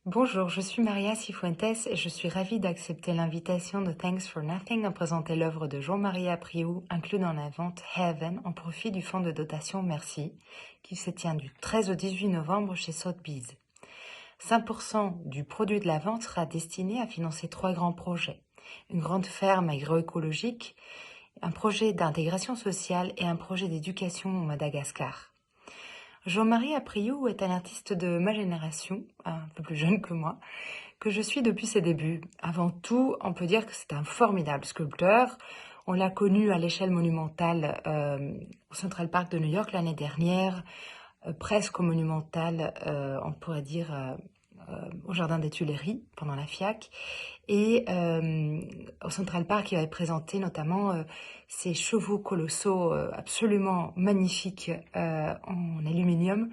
Bonjour, je suis Maria Cifuentes et je suis ravie d'accepter l'invitation de Thanks for Nothing à présenter l'œuvre de Jean-Marie Apriou, inclus dans la vente Heaven, en profit du fonds de dotation Merci, qui se tient du 13 au 18 novembre chez Sotheby's. 5% du produit de la vente sera destiné à financer 3 grands projets. Une grande ferme agroécologique, un projet d'intégration sociale et un projet d'éducation au Madagascar. Jean-Marie Apriou est un artiste de ma génération, un peu plus jeune que moi, que je suis depuis ses débuts. Avant tout, on peut dire que c'est un formidable sculpteur. On l'a connu à l'échelle monumentale au Central Park de New York l'année dernière, presque au monumental, on pourrait dire, au Jardin des Tuileries pendant la FIAC. Et au Central Park, il avait présenté notamment ces chevaux colossaux absolument magnifiques en aluminium,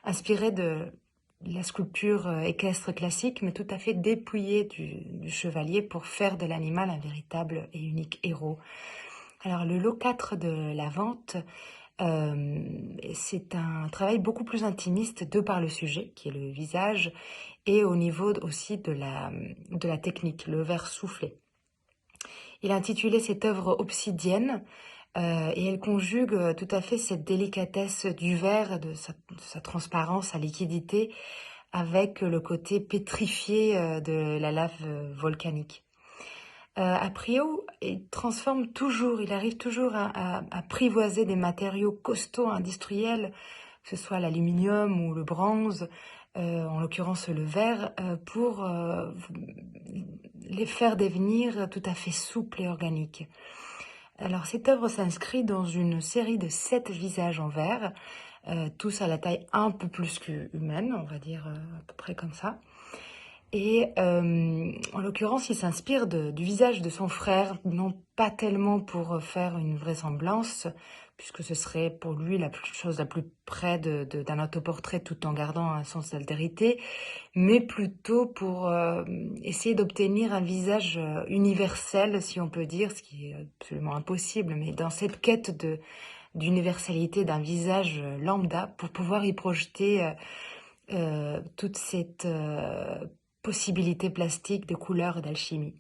inspirés de la sculpture équestre classique, mais tout à fait dépouillée du chevalier pour faire de l'animal un véritable et unique héros. Alors le lot 4 de la vente, c'est un travail beaucoup plus intimiste de par le sujet, qui est le visage, et au niveau aussi de la technique, le verre soufflé. Il a intitulé cette œuvre Obsidienne, et elle conjugue tout à fait cette délicatesse du verre, de sa transparence, sa liquidité, avec le côté pétrifié de la lave volcanique. Apriou, il transforme toujours, il arrive toujours à apprivoiser des matériaux costauds industriels, que ce soit l'aluminium ou le bronze, en l'occurrence le verre, pour les faire devenir tout à fait souples et organiques. Alors cette œuvre s'inscrit dans une série de 7 visages en verre, tous à la taille un peu plus qu'humaine, on va dire à peu près comme ça. Et en l'occurrence, il s'inspire du visage de son frère, non pas tellement pour faire une vraisemblance, puisque ce serait pour lui la chose la plus près d'un autoportrait tout en gardant un sens d'altérité, mais plutôt pour essayer d'obtenir un visage universel, si on peut dire, ce qui est absolument impossible, mais dans cette quête d'universalité d'un visage lambda, pour pouvoir y projeter toute cette possibilité plastique de couleurs et d'alchimie.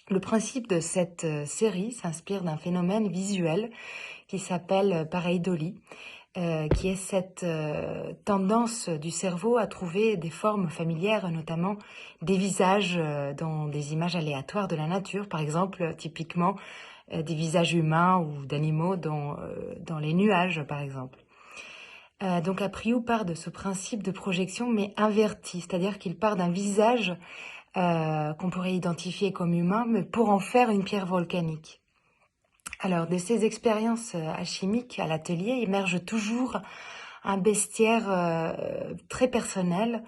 Le principe de cette série s'inspire d'un phénomène visuel qui s'appelle pareidolie, qui est cette tendance du cerveau à trouver des formes familières, notamment des visages dans des images aléatoires de la nature, par exemple typiquement des visages humains ou d'animaux dans les nuages, par exemple. Donc Apriou part de ce principe de projection, mais inverti, c'est-à-dire qu'il part d'un visage qu'on pourrait identifier comme humain, mais pour en faire une pierre volcanique. Alors, de ces expériences alchimiques à l'atelier émerge toujours un bestiaire très personnel,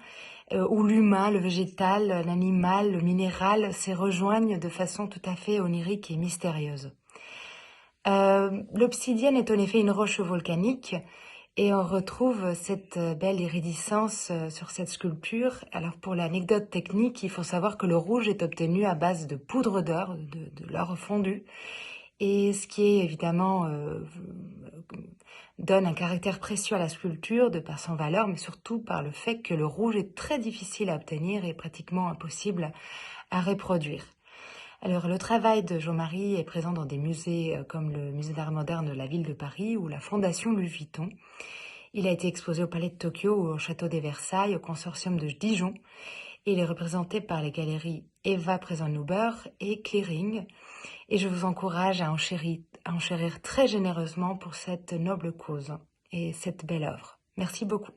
où l'humain, le végétal, l'animal, le minéral se rejoignent de façon tout à fait onirique et mystérieuse. L'obsidienne est en effet une roche volcanique, et on retrouve cette belle iridescence sur cette sculpture. Alors pour l'anecdote technique, il faut savoir que le rouge est obtenu à base de poudre d'or, de l'or fondu, et ce qui est évidemment donne un caractère précieux à la sculpture de par son valeur, mais surtout par le fait que le rouge est très difficile à obtenir et pratiquement impossible à reproduire. Alors, le travail de Jean-Marie est présent dans des musées comme le Musée d'art moderne de la ville de Paris ou la Fondation Louis Vuitton. Il a été exposé au Palais de Tokyo ou au Château des Versailles, au Consortium de Dijon. Et il est représenté par les galeries Eva Presen-Huber et Clearing. Et je vous encourage à enchérir très généreusement pour cette noble cause et cette belle œuvre. Merci beaucoup.